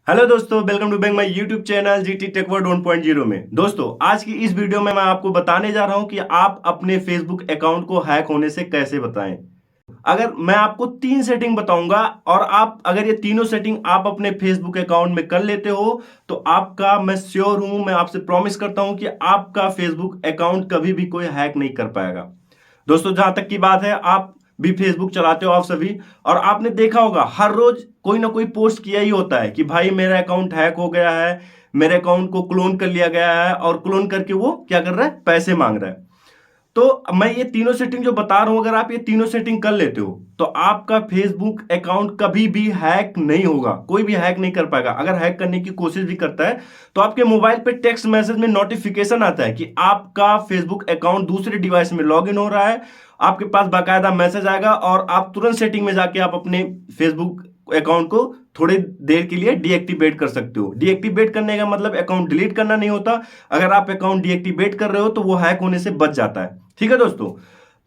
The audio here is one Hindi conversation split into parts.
हेलो दोस्तों, welcome to back my YouTube channel GT tech world 1.0 में। दोस्तों, आज की इस वीडियो में मैं आपको बताने जा रहा हूं कि आप अपने फेसबुक अकाउंट को हैक होने से कैसे बताएं। अगर मैं आपको 3 सेटिंग बताऊंगा और आप अगर ये तीनों सेटिंग आप अपने फेसबुक अकाउंट में कर लेते हो तो आपका, मैं श्योर हूं, मैं आपसे प्रॉमिस करता हूं कि आपका फेसबुक अकाउंट कभी भी कोई हैक नहीं कर पाएगा। दोस्तों, जहां तक की बात है, आप भी फेसबुक चलाते हो आप सभी, और आपने देखा होगा हर रोज कोई ना कोई पोस्ट किया ही होता है कि भाई मेरा अकाउंट हैक हो गया है, मेरे अकाउंट को क्लोन कर लिया गया है, और क्लोन करके वो क्या कर रहा है, पैसे मांग रहा है। तो मैं ये तीनों सेटिंग जो बता रहा हूं, अगर आप ये तीनों सेटिंग कर लेते हो तो आपका फेसबुक अकाउंट कभी भी हैक नहीं होगा, कोई भी हैक नहीं कर पाएगा। अगर हैक करने की कोशिश भी करता है तो आपके मोबाइल पे टेक्स्ट मैसेज में नोटिफिकेशन आता है कि आपका फेसबुक अकाउंट दूसरे डिवाइस में लॉग इन हो रहा है, आपके पास बाकायदा मैसेज आएगा और आप तुरंत सेटिंग में जाके आप अपने फेसबुक अकाउंट को थोड़ी देर के लिए डीएक्टिवेट कर सकते हो। डीएक्टिवेट करने का मतलब अकाउंट डिलीट करना नहीं होता। अगर आप अकाउंट डीएक्टिवेट कर रहे हो तो वो हैक होने से बच जाता है। ठीक है दोस्तों,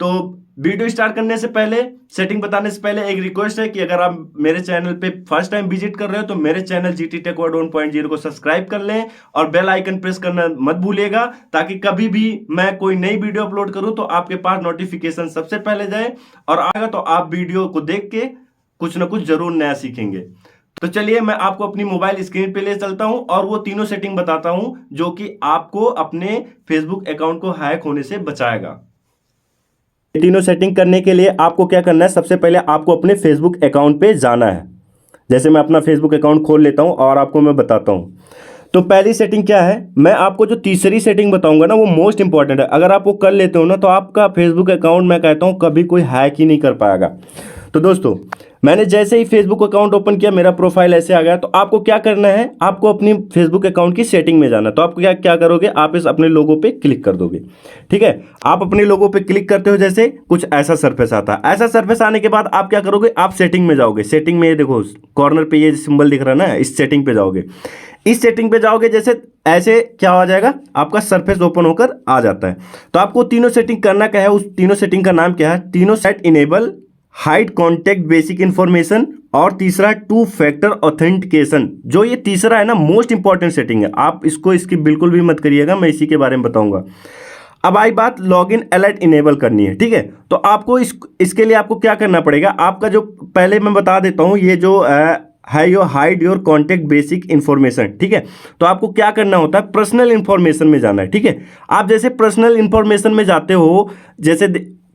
तो वीडियो स्टार्ट करने से पहले, सेटिंग बताने से पहले एक रिक्वेस्ट है कि अगर आप मेरे चैनल पे फर्स्ट टाइम विजिट कर रहे हो तो मेरे चैनल जीटी टेक वर्ल्ड 1.0 को सब्सक्राइब कर लें और बेल आइकन प्रेस करना मत भूलिएगा, ताकि कभी भी मैं कोई नई वीडियो अपलोड करूं तो आपके पास नोटिफिकेशन सबसे पहले जाए और आएगा तो आप वीडियो को देख के कुछ ना कुछ जरूर नया सीखेंगे। तो चलिए मैं आपको अपनी मोबाइल स्क्रीन पे ले चलता हूं और वो तीनों सेटिंग बताता हूं जो कि आपको अपने फेसबुक अकाउंट को हैक होने से बचाएगा। तीनों सेटिंग करने के लिए आपको क्या करना है, सबसे पहले आपको अपने फेसबुक अकाउंट पे जाना है। जैसे मैं अपना फेसबुक अकाउंट खोल लेता हूं और आपको मैं बताता हूं। तो पहली सेटिंग क्या है, मैं आपको जो तीसरी सेटिंग बताऊंगा ना वो मोस्ट इंपॉर्टेंट है। अगर आप वो कर लेते हो ना तो आपका फेसबुक अकाउंट, मैं कहता हूं, कभी कोई हैक ही नहीं कर पाएगा। तो दोस्तों, मैंने जैसे ही फेसबुक अकाउंट ओपन किया, मेरा प्रोफाइल ऐसे आ गया। तो आपको क्या करना है, आपको अपनी फेसबुक अकाउंट की सेटिंग में जाना। तो आप क्या क्या करोगे, आप इस अपने लोगो पे क्लिक कर दोगे। ठीक है, आप अपने लोगो पे क्लिक करते हो, जैसे कुछ ऐसा सरफेस आता है। ऐसा सरफेस आने के बाद आप क्या करोगे, आप सेटिंग में जाओगे। सेटिंग में ये देखो कॉर्नर पे ये सिंबल दिख रहा है ना, इस सेटिंग पे जाओगे। इस सेटिंग पे जाओगे, जैसे ऐसे क्या हो जाएगा, आपका सरफेस ओपन होकर आ जाता है। तो आपको तीनों सेटिंग करना क्या है, उस तीनों सेटिंग का नाम क्या है, तीनों set enable, hide contact basic information, और तीसरा टू फैक्टर ऑथेंटिकेशन। जो ये तीसरा है ना, मोस्ट इंपॉर्टेंट सेटिंग है, आप इसको इसकी बिल्कुल भी मत करिएगा, मैं इसी के बारे में बताऊंगा। अब आई बात लॉगिन अलर्ट इनेबल करनी है। ठीक है, तो आपको इसके लिए आपको क्या करना पड़ेगा, आपका जो पहले मैं बता देता हूं, ये जो है यो hide your contact basic information. ठीक है, तो आपको क्या करना होता है, पर्सनल इंफॉर्मेशन में जाना है। ठीक है, आप जैसे पर्सनल इंफॉर्मेशन में जाते हो, जैसे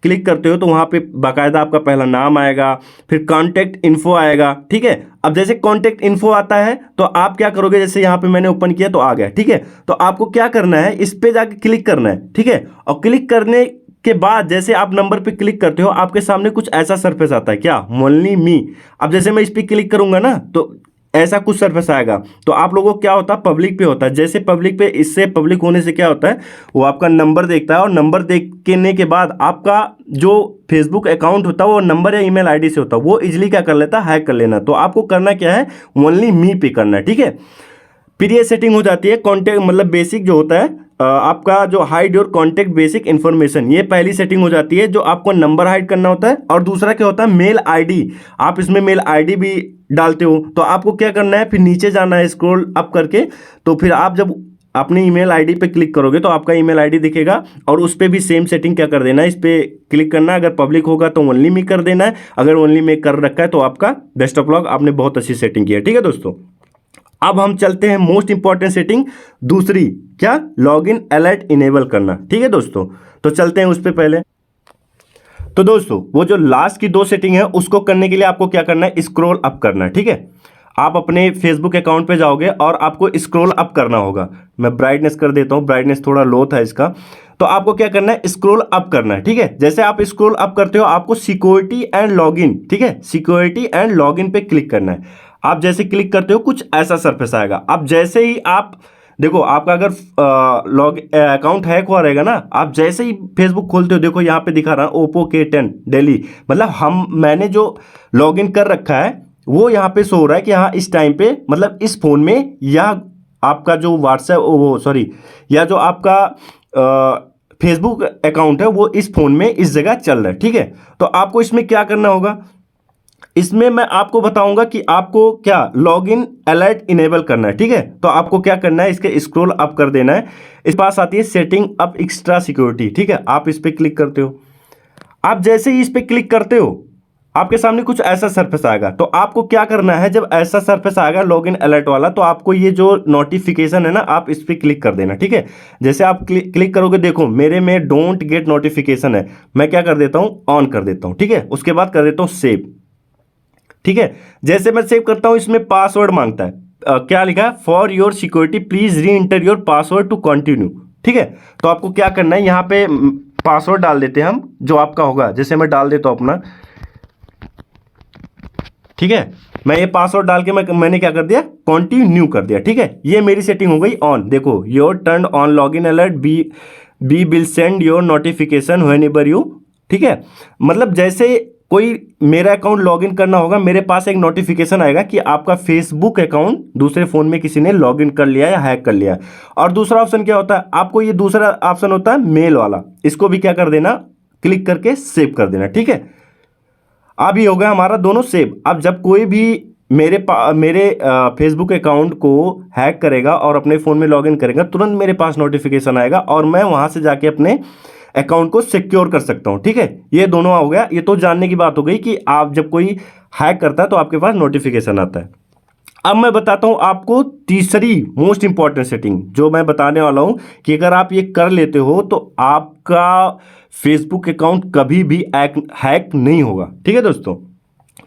क्लिक करते हो तो वहां पे बाकायदा आपका पहला नाम आएगा, फिर कॉन्टेक्ट इन्फो आएगा। ठीक है, अब जैसे कॉन्टेक्ट इन्फो आता है तो आप क्या करोगे, जैसे यहां पे मैंने ओपन किया तो आ गया। ठीक है, तो आपको क्या करना है, इस पे जाके क्लिक करना है। ठीक है, और क्लिक करने के बाद जैसे आप नंबर पे क्लिक करते हो, आपके सामने कुछ ऐसा सरफेस आता है, क्या, ओनली मी। अब जैसे मैं इस पे क्लिक करूंगा ना तो ऐसा कुछ सरफेस आएगा। तो आप लोगों को क्या होता है, पब्लिक पे होता है। जैसे पब्लिक पे, इससे पब्लिक होने से क्या होता है, वो आपका नंबर देखता है, और नंबर देखने के बाद आपका जो फेसबुक अकाउंट होता है वो नंबर या ईमेल आईडी से होता है, वो इजिली क्या कर लेता है, हैक कर लेना। तो आपको करना क्या है, ओनली मी पे करना है। ठीक है, फिर ये सेटिंग हो जाती है कॉन्टेक्ट, मतलब बेसिक जो होता है आपका जो hide your contact basic information, ये पहली सेटिंग हो जाती है, जो आपको नंबर हाइड करना होता है। और दूसरा क्या होता है, मेल आईडी, आप इसमें मेल आईडी भी डालते हो। तो आपको क्या करना है, फिर नीचे जाना है स्क्रॉल अप करके। तो फिर आप जब अपने ईमेल आईडी पे क्लिक करोगे तो आपका ईमेल आईडी दिखेगा, और उस पर भी सेम सेटिंग क्या कर देना है, इस पर क्लिक करना है। अगर पब्लिक होगा तो ओनली मी कर देना है, अगर ओनली मी कर रखा है तो आपका बेस्ट ऑफ लक, आपने बहुत अच्छी सेटिंग की है। ठीक है दोस्तों, अब हम चलते हैं मोस्ट इंपॉर्टेंट सेटिंग दूसरी, क्या, लॉगिन अलर्ट इनेबल करना। ठीक है दोस्तों, तो चलते हैं उस पे पहले। तो दोस्तों, वो जो लास्ट की 2 सेटिंग है उसको करने के लिए आपको क्या करना है, स्क्रॉल अप करना है। ठीक है, आप अपने फेसबुक अकाउंट पे जाओगे और आपको स्क्रॉल अप करना होगा। मैं ब्राइटनेस कर देता हूं, ब्राइटनेस थोड़ा लो था इसका। तो आपको क्या करना है, स्क्रॉल अप करना है। ठीक है, जैसे आप स्क्रॉल अप करते हो आपको सिक्योरिटी एंड लॉगिन, ठीक है, सिक्योरिटी एंड लॉगिन पे क्लिक करना है। आप जैसे क्लिक करते हो कुछ ऐसा सरफेस आएगा। अब जैसे ही आप देखो, आपका अगर लॉग अकाउंट हैक हुआ रहेगा ना, आप जैसे ही फेसबुक खोलते हो, देखो यहाँ पे दिखा रहा है ओप्पो K10 दिल्ली, मतलब मैंने जो लॉगिन कर रखा है वो यहाँ पे शो हो रहा है कि हाँ इस टाइम पे, मतलब इस फोन में, या आपका जो व्हाट्सएप, वो सॉरी, या जो आपका फेसबुक अकाउंट है वो इस फोन में इस जगह चल रहा है। ठीक है, तो आपको इसमें क्या करना होगा, इसमें मैं आपको बताऊंगा कि आपको क्या लॉगिन अलर्ट इनेबल करना है। ठीक है, तो आपको क्या करना है, इसके स्क्रॉल अप कर देना है। इस पास आती है सेटिंग अप एक्स्ट्रा सिक्योरिटी। ठीक है, आप इस पे क्लिक करते हो। आप जैसे ही इस पे क्लिक करते हो आपके सामने कुछ ऐसा सरफेस आएगा। तो आपको क्या करना है, जब ऐसा सरफेस आएगा लॉगिन अलर्ट वाला, तो आपको ये जो नोटिफिकेशन है ना, आप इस पे क्लिक कर देना। ठीक है, जैसे आप क्लिक करोगे, देखो मेरे में डोंट गेट नोटिफिकेशन है, मैं क्या कर देता हूं, ऑन कर देता हूं। ठीक है, उसके बाद कर देता हूं सेव। ठीक है, जैसे मैं सेव करता हूं, इसमें पासवर्ड मांगता है। क्या लिखा है, for your security please reenter your password to continue. ठीक है, तो आपको क्या करना है, यहाँ पे पासवर्ड डाल देते हैं हम, जो आपका होगा। जैसे मैं डाल देता हूं अपना। ठीक है, मैं ये पासवर्ड डाल के मैंने क्या कर दिया, कंटिन्यू कर दिया। ठीक है, ये मेरी सेटिंग हो गई ऑन। देखो, your turn on login alert, we will send your notification whenever you. ठीक है, मतलब जैसे कोई मेरा अकाउंट लॉगिन करना होगा, मेरे पास एक नोटिफिकेशन आएगा कि आपका फेसबुक अकाउंट दूसरे फोन में किसी ने लॉगिन कर लिया या हैक कर लिया। और दूसरा ऑप्शन क्या होता है, आपको ये दूसरा ऑप्शन होता है मेल वाला, इसको भी क्या कर देना, क्लिक करके सेव कर देना। ठीक है, अब ये हो गया हमारा दोनों सेव। अब जब कोई भी मेरे फेसबुक अकाउंट को हैक करेगा और अपने फ़ोन में लॉगिन करेगा, तुरंत मेरे पास नोटिफिकेशन आएगा और मैं वहां से जाके अपने अकाउंट को सिक्योर कर सकता हूं। ठीक है, ये दोनों हो गया। ये तो जानने की बात हो गई कि आप जब कोई हैक करता है तो आपके पास नोटिफिकेशन आता है। अब मैं बताता हूं आपको तीसरी मोस्ट इंपॉर्टेंट सेटिंग, जो मैं बताने वाला हूं कि अगर आप ये कर लेते हो तो आपका फेसबुक अकाउंट कभी भी हैक नहीं होगा। ठीक है दोस्तों,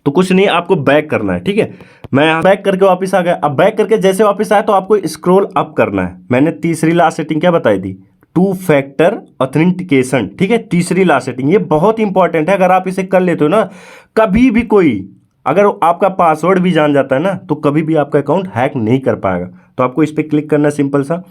तो कुछ नहीं, आपको बैक करना है। ठीक है, मैं बैक करके वापस आ गया। अब बैक करके जैसे वापस आया तो आपको स्क्रॉल अप करना है। मैंने तीसरी लास्ट सेटिंग क्या बताई थी, टू फैक्टर ऑथेंटिकेशन। ठीक है, तीसरी लास्ट सेटिंग, ये बहुत इंपॉर्टेंट है। अगर आप इसे कर लेते हो ना, कभी भी कोई अगर आपका पासवर्ड भी जान जाता है ना, तो कभी भी आपका अकाउंट हैक नहीं कर पाएगा। तो आपको इस पर क्लिक करना है, सिंपल सा।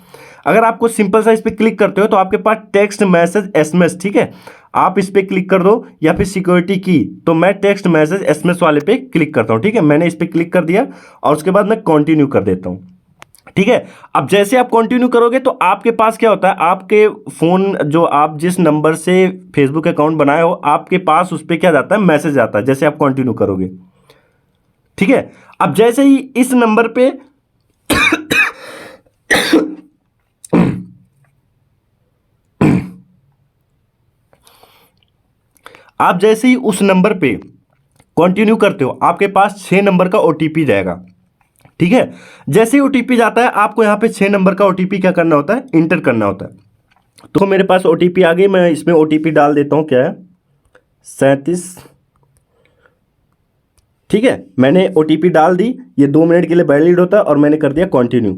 अगर आपको सिंपल सा इस पर क्लिक करते हो तो आपके पास टेक्स्ट मैसेज एसएमएस, ठीक है, आप इस पर क्लिक कर दो, या फिर सिक्योरिटी की। तो मैं टेक्स्ट मैसेज एसएमएस वाले पे क्लिक करता हूं। ठीक है, मैंने इस पर क्लिक कर दिया और उसके बाद मैं कंटिन्यू कर देता हूं। ठीक है, अब जैसे आप कंटिन्यू करोगे तो आपके पास क्या होता है, आपके फोन, जो आप जिस नंबर से फेसबुक अकाउंट बनाए हो, आपके पास उस पर क्या जाता है, मैसेज आता है जैसे आप कंटिन्यू करोगे। ठीक है, अब जैसे ही इस नंबर पे आप जैसे ही उस नंबर पे कंटिन्यू करते हो, आपके पास 6 नंबर का ओटीपी जाएगा। ठीक है, जैसे ही ओटीपी जाता है, आपको यहां पे 6 नंबर का ओटीपी क्या करना होता है, इंटर करना होता है। तो मेरे पास ओटीपी आ गई, मैं इसमें ओटीपी डाल देता हूं, क्या है, 37। ठीक है, मैंने ओटीपी डाल दी, ये 2 मिनट के लिए वैलिड होता है और मैंने कर दिया कंटिन्यू।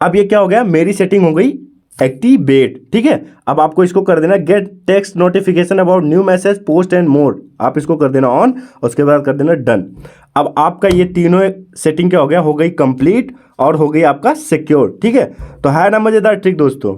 अब ये क्या हो गया, मेरी सेटिंग हो गई एक्टिवेट। ठीक है, अब आपको इसको कर देना gate text notification about new message post and more, आप इसको कर देना ऑन, उसके बाद कर देना डन। अब आपका ये तीनों सेटिंग क्या हो गया, हो गई कंप्लीट और हो गई आपका सिक्योर। ठीक है, तो है ना मजेदार ट्रिक दोस्तों।